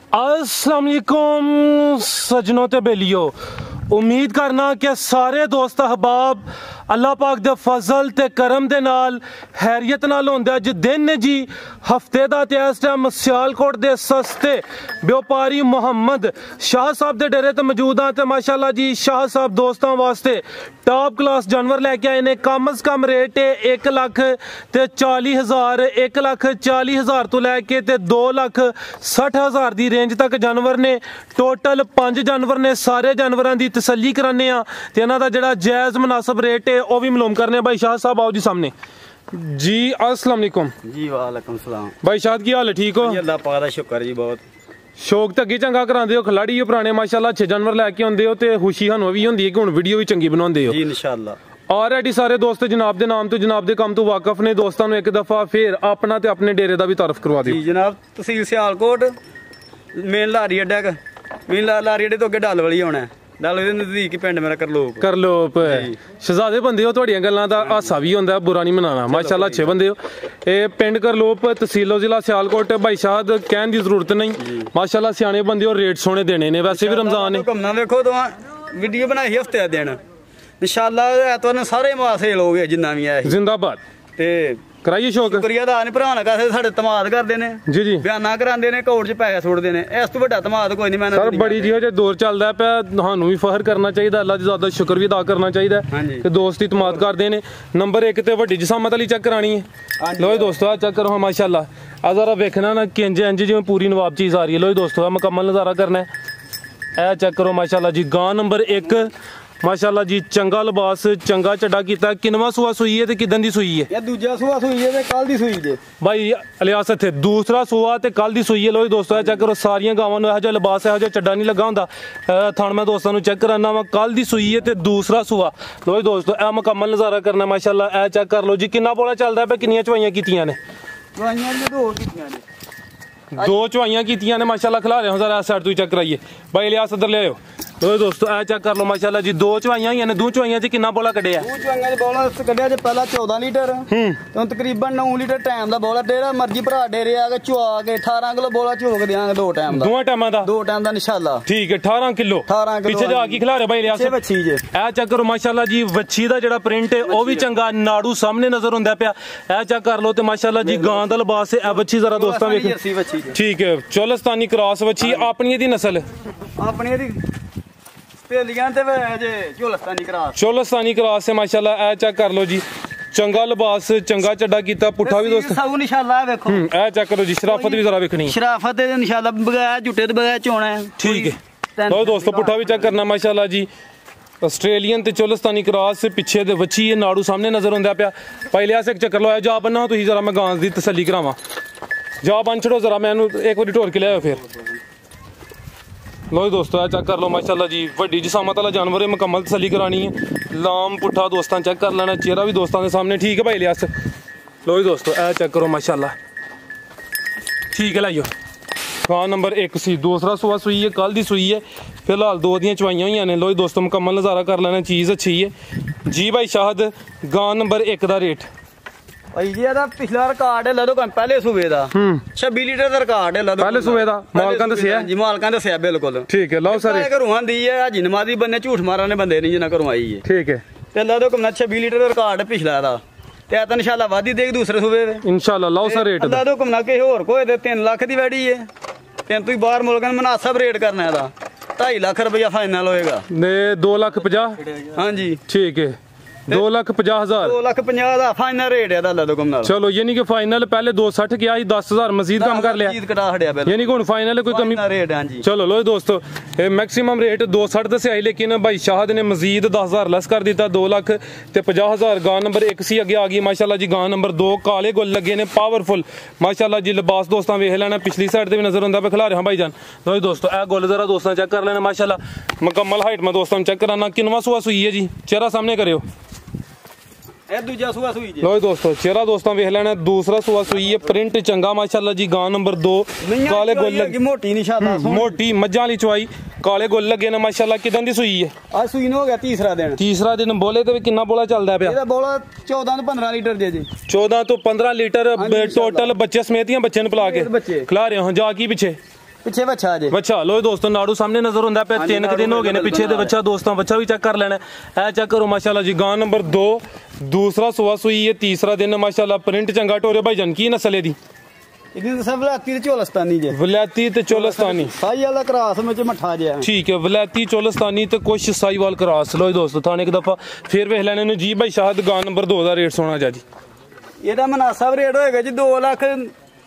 अस्सलाम वालेकुम सजनों ते बेलियो, उम्मीद करना कि सारे दोस्त अहबाब अल्लाह पाक दे फजल ते करम दे नाल हैरियत नाल होंदे। अज दिन ने जी हफ्ते दा ते इस टाइम सियालकोट दे सस्ते व्यापारी मोहम्मद शाह साहब दे डेरे ते मौजूद हाँ। ते माशाल्लाह जी शाह साहब दोस्तों वास्ते टॉप क्लास जानवर लेके आए ने। कम अज कम रेट है 1,40,000 1,40,000 तो लैके ते 2,60,000 दी रेंज तक जानवर ने। टोटल 5 जानवर ने। सारे जानवरों की तसल्ली कराने ते इन्हां दा जिहड़ा जायज़ मुनासिब रेट है वह भी मालूम करने। भाई शाह साहब आओ जी सामने जी। अस्सलाम वालेकुम जी। वालेकुम सलाम। भाई शाह की हाल है? ठीक हो? अल्लाह पाक दा शुक्र जी। बहुत शौक तो अगे चंगा करांदे हो, खिलाड़ी हो पुराने माशाल्लाह, अच्छे जानवर लैके आउंदे हो ते खुशी सानूं भी होंदी है कि हुण वीडियो भी चंगी बनाउंदे हो जी इंशाअल्लाह। ऑलरेडी सारे दोस्त जनाब दे नाम तो जनाब दे काम तो वाकफ ने। दोस्तों ने एक दफा फिर अपना ते अपने डेरे दा भी तारफ करवा दियो जी जनाब। तहसील सियालकोट, मेन लारी अड्डा, मेन लारी अड्डे तो अगे डल वाली आना है। डल दे नजदीक ही पिंड मेरा करलोप शहजादे बंदे हो। तुहाड़ियां गल्लां दा हासा भी होंदा, बुरा नहीं मनाना। माशाल्लाह अच्छे बंदे हो। ए पिंड करलोप तहसील जिला सियालकोट। भाई शाहद कहने की जरूरत नहीं, माशाल्लाह सियाने बंदे हो, रेट सोने देने ने। वैसे भी रमजान है। घूमना देखो तो वीडियो बनाई हफ्ते दिन इंशाअल्लाह ऐतवार सारे माल सेल हो गए जिन्ना भी है। जिंदाबाद ते कराइए शौक। शुक्रिया दा नहीं भरा कैसे साढ़े तमाद करते ने जी जी, बयाना करांदे ने, कोर्ट च पैसे सुटते ने। इस तो बड़ा तमाद कोई नहीं। मैंने सर बड़ी जिहो जे दौर चलदा पिया, सानू भी फखर करना चाहिए, अल्लाह दा ज़्यादा शुक्र भी अदा करना चाहिए कि दोस्त ही तमाद करते ने। नंबर 1 ते वड्डी जसामत वाली चेक करानी है। लो दोस्तों आ चेक करो माशाल्लाह। आ जरा वेखना ना कि इंज जिवें पूरी नवाब चीज़ आ रही है। लो दोस्तों मुकम्मल नज़ारा करना है। ए चेक करो माशाल्लाह जी। गां नंबर 1 माशाल्लाह जी, चंगा लिबास, चंगा चड्डा कीता। किनवा सूआ सूई है ते किदन दी सूई है? दूजा सूआ सूई है ते कल दी सूई जे भाई अलियास इत्थे दूसरा सूआ ते कल दी सूई है। लो दोस्तों चेक करो, सारियां गावां नूं इहो जिहा लिबास इहो जिहा चड्डा नहीं लगा हुंदा। थण मैं दोस्तों नूं चेक कराना वा, कल दी सूई है ते दूसरा सूआ। लो दोस्तों ए मुकम्मल नज़ारा करना माशाल्लाह। ए चेक कर लो जी किन्ना बोला चलदा पे, किन्नियां चवाइयां कीतियां ने? दो चवाइयां कीतियां ने माशाल्लाह। खिला रहे हो जरा साइड तो चेक कराइए। भाई अलियास इधर ले आओ। तो दोस्तों ए चेक कर लो माशाल्लाह जी। 2 चवाइयां हुई ने। 2 चवाइयां च किन्ना बोला कड्ढिया? 2 चवाइयां च बोला कड्ढिया जे पहला 14 लीटर ते तकरीबन 9 लीटर टाइम दा बोला। डेरा मर्जी भरा डेरे आके चुआ के 18 किलो बोला चोक देंगे 2 टाइम दा। 2 टाइमां दा? 2 टाइम दा इंशाल्लाह। ठीक है 18 किलो पीछे जा के खिला रहे भाई अलियास। वच्छी जे ए चेक करो माशाल्लाह जी। वच्छी दा जेड़ा प्रिंट है ओ भी चंगा, नाड़ू सामने नजर हुंदा पिया। ए चेक कर लो ते माशाल्लाह जी गां दा लिबास है। ए वच्छी जरा दोस्तां वेख। ठीक है चोलस्तानी क्रॉस वच्छी। अपनी दी नस्ल अपनी दी पेलियां ते जे चोलस्तानी क्रॉस है माशाल्लाह। ए चेक कर लो जी, चंगा लिबास, चंगा चड्डा कीता। पुट्ठा भी दोस्त सब इंशाल्लाह देखो। ए चेक करो जी, शराफत भी जरा वेखनी। शराफत इंशाल्लाह बगैर झुटे ते बगैर चोना है। ठीक है लो दोस्तों पुट्ठा भी चेक करना माशाल्लाह जी। ऑस्ट्रेलियन ते चोलस्तानी क्रॉस पिछे दे वच्छी है, नाड़ू सामने नजर हुंदा पिया। पहले अस एक चक्कर लो जा बन्ना तुसीं जरा, मैं गां दी तसल्ली करावां। जा बन छड़ो जरा, मैं एक बारी ढोर के लियाओ फिर। लो दोस्तों चेक कर लो माशाल्लाह जी। वड्डी जसामत वाला जानवर है, मुकम्मल तसल्ली करानी है। लाम पुट्ठा दोस्तों चेक कर लेना, चेहरा भी दोस्तों के सामने। ठीक है भाई लियास। लो दोस्तों ए चेक करो माशाल्लाह। ठीक है लाइयो। गां नंबर 1 सी, दूसरा सूआ सूई है, कल दी सूई है। फिलहाल 2 दियां चवाइयां हुई ने। लो दोस्तों मुकम्मल नज़ारा कर लेना, चीज़ अच्छी है जी। भाई शाहद गां नंबर 1 का रेट भाई जी दा पिछला रिकॉर्ड है लदो पहले सूबे दा 26 लीटर दा रिकॉर्ड है लदो पहले सूबे दा। मालकां दस्सिया जी, मालकां दस्सिया बिल्कुल। ठीक है लो सर घरों आंदी है हाजी नमाजी बन्ने झूठ मारने बंदे नहीं जिन्ना घरों आई है। ठीक है ते लदो कम 26 लीटर दा रिकॉर्ड है पिछला दा ते आता इंशाल्लाह वादी देख दूसरे सूबे दे इंशाल्लाह। लो सर रेट लदो कम के होर कोई दे 3 लाख दी वैडी है। ते तू बाहर मुल्कां में मुनासिब रेट करना है दा 2.5 लाख रुपया फाइनल होएगा। 2,50,000 हां जी ठीक है। 2,50,000 2,50,000 दा फाइनल रेट है दा कम नाल। चलो यानी कि फाइनल पहले 2,60 किया 10,000 मजीद कम कर लिया, मजीद कटा हड़या बिल्कुल। यानी कि हुन फाइनल कोई कमी रेट हां जी। चलो लो दोस्तों मैक्सिमम रेट 2,60 दस्सिया, लेकिन भाई शाहद ने मजीद 10,000 लेस कर दिता। 2,50,000 गां नंबर 1 सी अगे आ गई माशाल्लाह जी। गां नंबर 2 काले गुल लगे ने पावरफुल माशाल्लाह जी। लिबास दोस्तों वेख लेना, पिछली साइड से भी नजर आंदा पे। खिला रहे भाई जान। लो दोस्तों ए गुल जरा दोस्तों चेक कर लेना माशाल्लाह। मुकम्मल हाइट में दोस्तों चेक कराना। किनवा सूआ सूई है जी? चेहरा सामने करियो। दूजा सूआ सूई जी। लो दोस्तों चेहरा दोस्तों वेख लेना। दूसरा सूआ सूई है, प्रिंट चंगा माशाल्लाह जी। गां नंबर 2 काले गुल लगे, मोटी इंशाल्लाह मोटी मज्जां वाली चवाई, काले गुल लगे ने माशाल्लाह। किदन दी सूई है? आज सूई हो गया तीसरा दिन बोले तो किन्ना बोला चलदा पिया? ਇਹਦਾ ਬੋਲਾ 14 ਤੋਂ 15 ਲੀਟਰ ਜੇ ਜੀ। 14 ਤੋਂ 15 ਲੀਟਰ टोटल बच्चे समेत ही बच्चे ने पिला के खिला रहे हो। जा की पीछे ਪਿੱਛੇ ਬੱਚਾ ਜੇ ਬੱਚਾ ਲੋ ਦੋਸਤੋ ਨਾੜੂ ਸਾਹਮਣੇ ਨਜ਼ਰ ਹੁੰਦਾ ਪਿਆ 3 ਦਿਨ ਹੋ ਗਏ ਨੇ ਪਿੱਛੇ ਦੇ ਬੱਚਾ ਦੋਸਤਾਂ ਬੱਚਾ ਵੀ ਚੈੱਕ ਕਰ ਲੈਣਾ ਇਹ ਚੈੱਕ ਕਰੋ ਮਾਸ਼ਾਅੱਲਾ ਜੀ ਗਾਂ ਨੰਬਰ 2 दूसरा सुबह सुई है तीसरा दिन माशाल्लाह प्रिंट चंगा टोरे भाईजान की नस्ल है दी ਇਹਦੀ ਨਸਲ ਵਲੈਤੀ ਤੇ ਚੋਲਸਤਾਨੀ ਜੇ वलैती ते चोलस्तानी ਸਾਈ ਵਾਲਾ ਕਰਾਸ ਵਿੱਚ ਮੱਠਾ ਜਿਹਾ ठीक है वलैती चोलस्तानी ते कुछ साईवाल क्रॉस लो दोस्तों थाने एक दफा फिर वेख लेने जी भाई शाहद गां नंबर 2 ਦਾ ਰੇਟ ਸੋਣਾ ਜੀ ਇਹਦਾ ਮੁਨਾਸਬ ਰੇਟ ਹੋਏਗਾ ਜੀ 2 ਲੱਖ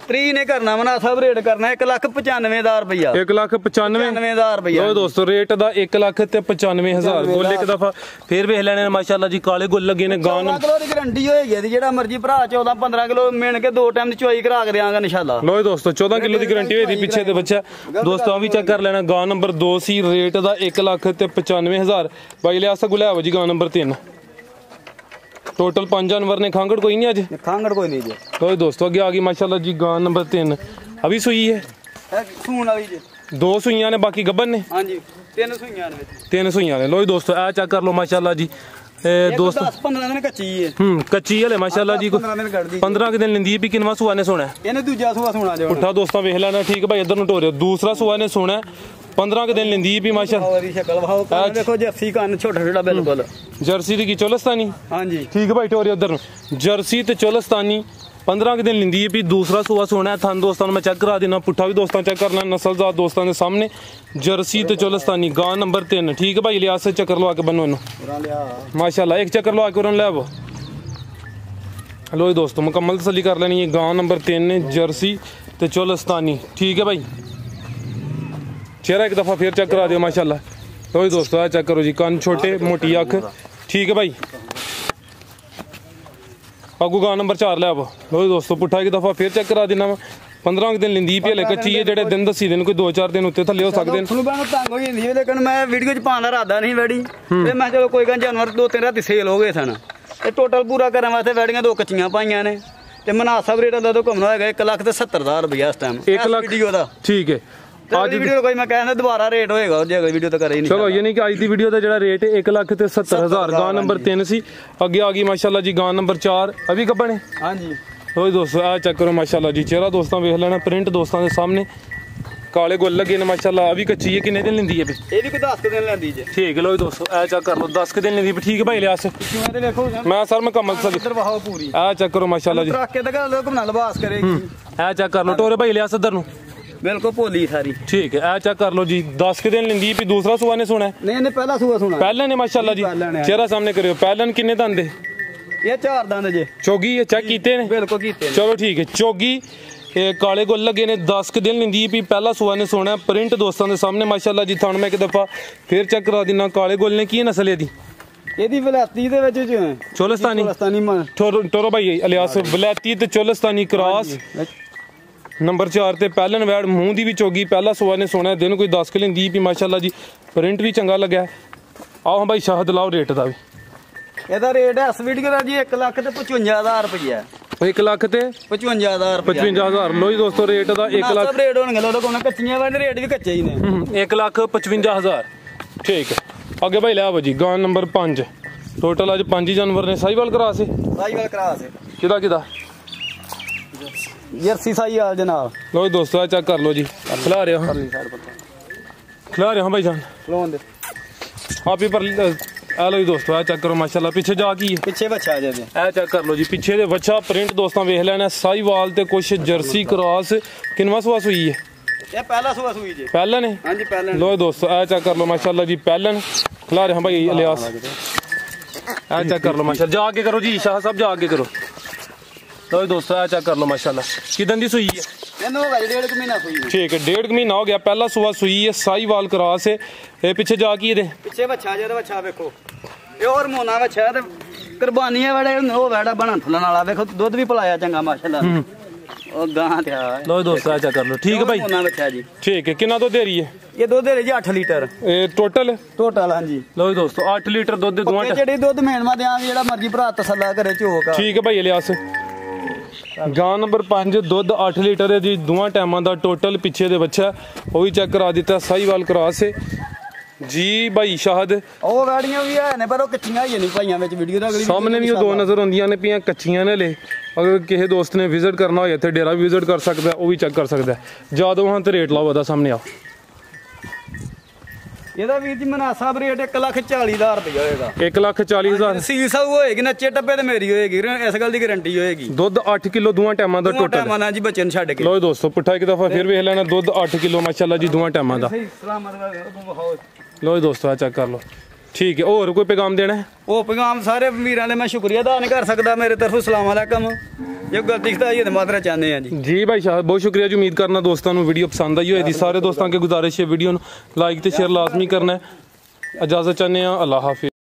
3 ਨੇ ਕਰਨਾ ਮੁਨਾਸਬ ਰੇਟ ਕਰਨਾ 1,95,000 ਰੁਪਇਆ 1,95,000 ਰੁਪਇਆ ਲੋ ਦੋਸਤੋ ਰੇਟ ਦਾ 1,95,000 ਗੋਲ ਇੱਕ ਦਫਾ ਫਿਰ ਵੇਖ ਲੈਣੇ ਮਾਸ਼ਾਅੱਲਾ ਜੀ ਕਾਲੇ ਗੁੱਲ ਲੱਗੇ ਨੇ ਗਾਂ 14 ਕਿਲੋ ਦੀ ਗਰੰਟੀ ਹੋਏਗੀ ਇਹਦੀ ਜਿਹੜਾ ਮਰਜੀ ਭਰਾ 14-15 ਕਿਲੋ ਮਿਣ ਕੇ 2 ਟਾਈਮ ਦੀ ਚੋਈ ਕਰਾ ਕੇ ਦਿਆਂਗਾ ਇਨਸ਼ਾਅੱਲਾ ਲੋ ਦੋਸਤੋ 14 ਕਿਲੋ ਦੀ ਗਰੰਟੀ ਹੋਈ ਦੀ ਪਿੱਛੇ ਦੇ ਬੱਚਾ ਦੋਸਤੋ ਆ ਵੀ ਚੈੱਕ ਕਰ ਲੈਣਾ ਗਾਂ ਨੰਬਰ 2 ਸੀ ਰੇਟ ਦਾ 1,95,000 ਬਾਈ ਲਿਆਸਾ ਗੁਲਾ ਹੋ ਜੀ ਗਾਂ ਨੰਬਰ 3 टोटल 5 जानवर ने खांगड़ कोई नहीं आज खांगड़ कोई नहीं जी तो दोस्तों आगे आ गई माशाल्लाह जी गां नंबर 3 अभी सुई है सून वाली जी 2 सुइयां ने बाकी गब्बन ने हां जी 3 सुइयां ने 3 सुइयां ने लो दोस्तों आ चेक कर लो माशाल्लाह जी दोस्तों 10-15 दिन कच्ची है कच्ची हले माशाल्लाह जी 15 दिन लिंदी भी किनवा सुआ ने सोना ਇਹਨੇ ਦੂਜਾ ਸੁਆ ਸੁਣਾ ਜੋ उठा दोस्तों वेख लेना ठीक है भाई इधर नु टोरियो दूसरा सुआ ने सोना 15 के दिन लिंदी भी माशाल्लाह और शक्ल भाव कान देखो जर्सी कान छोटा छोटा बिल्कुल जर्सी दी की चोलस्तानी हां जी ठीक है भाई टोरियो उधर जर्सी ते चोलस्तानी 15 के दिन लिंदी भी दूसरा सुआ सोना है थान दोस्तों मैं चेक करा देना पुट्ठा भी दोस्तों चेक करना नस्लजात दोस्तों के सामने जर्सी ते चोलस्तानी गां नंबर 3 ठीक है भाई लिहाज से चक्कर लवा के बनो माशाल्लाह एक चक्कर लवा के उन्होंने ले वो लो दोस्तों मुकम्मल तसल्ली कर लेनी है गां नंबर 3 ने जर्सी ते चोलस्तानी ठीक है भाई चेहरा एक दफा फिर चेक करा दियो माशाल्लाह तो दोस्तों चेक करो जी कान छोटे मोटी अख ठीक है भाई अगू गां नंबर 4 ले लो दोस्तों पुट्ठा एक दफा फिर चेक करा देना 15 दिन लिंदी भी हले कच्ची है जेडे दिन दसी दिन कोई 2-4 दिन उत्ते थल्ले हो सकदे ने तंग हो जांदी है लेकिन मैं वीडियो च पाना रादा नहीं वैडी ते मैं चलो कोई गन जानवर 2-3 राती सेल हो गए सन ते टोटल पूरा करन वास्ते वैडियां 2 कच्चियां पाईयां ने ते मुनासब रेट दा तो घुमना होएगा 1,70,000 रुपया इस टाइम 1 लाख वीडियो दा ठीक है आज वीडियो कोई मैं कहना दोबारा रेट होएगा जे अगली वीडियो तो करे ही नहीं चलो ये नहीं कि आज दी वीडियो दा जेड़ा रेट है 1,70,000 गां नंबर 3 सी आगे आ गई माशाल्लाह जी गां नंबर 4 अभी कब बने हां जी तो दोस्तों आ चेक करो माशाल्लाह जी चेहरा दोस्तों वेख लेना प्रिंट दोस्तों के सामने काले गुल लगे ने माशाल्लाह अभी कच्ची है कितने दिन लिंदी है ये भी कोई 10 दिन लेंदी जे ठीक है लो दोस्तों आ चेक कर लो 10 दिन लिंदी ठीक है भाई लिहाज मैं देखो मैं सर मुकम्मल सर इधर वहां पूरी आ चेक करो माशाल्लाह जी ट्रक के तक लोग ना लिबास करेगी आ चेक कर लो टोरे भाई लिहाज इधर नु बिल्कुल भोली सारी ठीक है आ चेक कर लो जी 10 के दिन लिंदी भी दूसरा सुआ ने सुना नहीं ने पहला सुआ सुना पहले ने माशाल्लाह जी चेहरा सामने करियो पहले कितने दंद है ये 4 दंद जे चोगी है चेक कीते ने बिल्कुल कीते चलो ठीक है चोगी काले गुल लगे ने 10 के दिन लिंदी भी पहला सुआ ने सोना प्रिंट दोस्तों के सामने माशाल्लाह जी थान मैं एक दफा फिर चेक करा देना काले गुल ने की नस्ल है दी ਇਹਦੀ ਵਲੈਤੀ ਦੇ ਵਿੱਚ चोलस्तानी टोरो भाई अलियास वलैती ते चोलस्तानी क्रॉस नंबर 4 ते पहलन वैड मूंह दी भी चोगी पहला सुआ ने सोना दिन कोई 10 के लिंदी भी माशाल्लाह जी प्रिंट भी चंगा लगा आओ भाई शाहद लाओ रेट दा भी ਇਹਦਾ ਰੇਟ ਹੈ ਇਸ ਵੀਡੀਓ ਦਾ ਜੀ 1,55,000 ਰੁਪਇਆ 1,55,000 लो जी दोस्तों रेट दा 1 लाख रेट होणगे लोग कोना कच्चियां वाले रेट भी कच्चे ही ने 1,55,000 ठीक है आगे भाई ले आओ जी गां नंबर 5 टोटल आज 5 जानवर ने साईवाल क्रॉस है किदा किदा जर्सी साईवाल जनाब लो जी दोस्तों चेक कर लो जी खिला रहे हो भाई जान लोन दे आप ही पर आ लो जी दोस्तों आ चेक करो माशाल्लाह पीछे जा की है पीछे बच्चा आ जाते ए चेक कर लो जी पीछे दे बच्चा प्रिंट दोस्तों वेख लेना साईवाल ते कुछ जर्सी क्रॉस किनवा सुआ सुई है ये पहला सुआ सुई जी पहलन है हां जी पहलन लो दोस्तों आ चेक कर लो माशाल्लाह जी पहलन खिला रहे हैं भाई इलियास आ चेक कर लो माशाल्लाह जा आगे करो जी शाह साहब जा आगे करो लो दोस्तों आ चेक कर लो माशाल्लाह किदन दी सुई है ਇਹਨੂੰ ਹੋ ਗਿਆ 1.5 ਮਹੀਨਾ ਸੂਈ ठीक है 1.5 महीना हो गया पहला सुआ सुई है साईवाल क्रॉस है ये पीछे जा की है ਪਿੱਛੇ ਬੱਚਾ ਜਿਹੜਾ ਬੱਚਾ ਵੇਖੋ ਇਹ ਹੋਰ ਮੋਨਾ ਬੱਚਾ ਤੇ ਕੁਰਬਾਨੀਆਂ ਵਾਲੇ ਉਹ ਵੈੜਾ ਬਣਨ ਥਲਣ ਵਾਲਾ ਵੇਖੋ ਦੁੱਧ ਵੀ ਪਲਾਇਆ ਚੰਗਾ ਮਾਸ਼ਾਅੱਲਾ ਉਹ ਗਾਂ ਤੇ ਆ लो दोस्तों आ चेक कर लो ठीक है भाई ਮੋਨਾ ਬੱਚਾ ਜੀ ठीक है कितना दूध दे रही है ਇਹ ਦੁੱਧ ਦੇ ਜੀ 8 ਲੀਟਰ टोटल ਟੋਟਲ ਹਾਂਜੀ लो दोस्तों 8 लीटर दूध दुआ ਜਿਹੜੀ ਦੁੱਧ ਮੇਣਵਾ ਦਿਆਂ ਜਿਹੜਾ ਮਰਜ਼ੀ ਭਰਾ ਤਸੱਲਾ ਕਰੇ ਝੋਕ ठीक है भाई इलियास गां नंबर 5 दुध 8 लीटर है जी दोवां टाइमां दा टोटल पिछे दे बच्चा वो भी चेक करा दिता साईवाल क्रॉस है जी भाई शाहद ਉਹ ਗਾੜੀਆਂ ਵੀ ਹੈ ਨੇ ਪਰ ਉਹ ਕੱਚੀਆਂ ਹੀ ਨਹੀਂ ਭਾਈਆਂ ਵਿੱਚ ਵੀਡੀਓ ਦਾ ਅਗਲੀ ਸਾਹਮਣੇ ਵੀ ਉਹ ਦੋ ਨਜ਼ਰ ਆਉਂਦੀਆਂ ਨੇ ਪਈਆਂ ਕੱਚੀਆਂ ਨੇ ਲੈ ਅਗਰ ਕਿਸੇ ਦੋਸਤ ਨੇ ਵਿਜ਼ਿਟ ਕਰਨਾ ਹੋਏ ਇੱਥੇ ਡੇਰਾ ਵੀ ਵਿਜ਼ਿਟ ਕਰ ਸਕਦਾ ਉਹ ਵੀ ਚੈੱਕ ਕਰ ਸਕਦਾ ਜਦੋਂ ਹਾਂ ਤੇ ਰੇਟ ਲਾਓ ਉਹਦਾ ਸਾਹਮਣੇ ਆ ਇਹਦਾ ਵੀਰ ਜੀ ਮਨਾਸਾਬ ਰੇਟ 1,40,000 ਰੁਪਇਆ ਹੋਏਗਾ 1,40,000 ਸੀਸ ਹੋਏਗੀ ਨੱਚੇ ਟੱਪੇ ਤੇ ਮੇਰੀ ਹੋਏਗੀ ਇਸ ਗੱਲ ਦੀ ਗਾਰੰਟੀ ਹੋਏਗੀ ਦੁੱਧ 8 ਕਿਲੋ ਦੋਵਾਂ ਟਾਈਮਾਂ ਦਾ ਟੋਟਲ ਟਾਈਮਾਂ ਨਾਲ ਜੀ ਬੱਚੇ ਨੂੰ ਛੱਡ ਕੇ ਲੋ ਦੋਸਤੋ ਪੁੱਠਾ ਇੱਕ ਦਫਾ ਫਿਰ ਵੇਖ ਲੈਣਾ ਦੁੱਧ 8 ਕਿਲੋ ਮਾਸ਼ਾਅੱਲਾ ਜੀ ਦੋਵਾਂ ਟਾਈਮਾਂ ਦਾ ਲੋ ਦੋਸਤੋ ਆ ਚੈੱਕ ਕਰ ਲੋ ਠੀਕ ਹੈ ਹੋਰ ਕੋਈ ਪੈਗਾਮ ਦੇਣਾ ਹੈ ਉਹ ਪੈਗਾਮ ਸਾਰੇ ਵੀਰਾਂ ਦੇ ਮੈਂ ਸ਼ੁਕਰੀਆ ਅਦਾ ਨਹੀਂ ਕਰ ਸਕਦਾ ਮੇਰੇ ਤਰਫੋਂ ਸਲਾਮ ਅਲੈਕਮ ਜੇ ਗਲਤੀ ਖਤਾ ਇਹ ਮਾਤਰਾ ਚਾਹੁੰਦੇ ਆ ਜੀ ਭਾਈ ਸਾਹਿਬ ਬਹੁਤ ਸ਼ੁਕਰੀਆ ਜੀ ਉਮੀਦ ਕਰਨਾ ਦੋਸਤਾਂ ਨੂੰ ਵੀਡੀਓ ਪਸੰਦ ਆਈ ਹੋਏਗੀ ਸਾਰੇ ਦੋਸਤਾਂ ਕੇ ਗੁਜ਼ਾਰਿਸ਼ ਹੈ ਵੀਡੀਓ ਨੂੰ ਲਾਈਕ ਤੇ ਸ਼ੇਅਰ ਲਾਜ਼ਮੀ ਕਰਨਾ ਹੈ इजाजत चाहते हैं अल्लाह हाफिज़।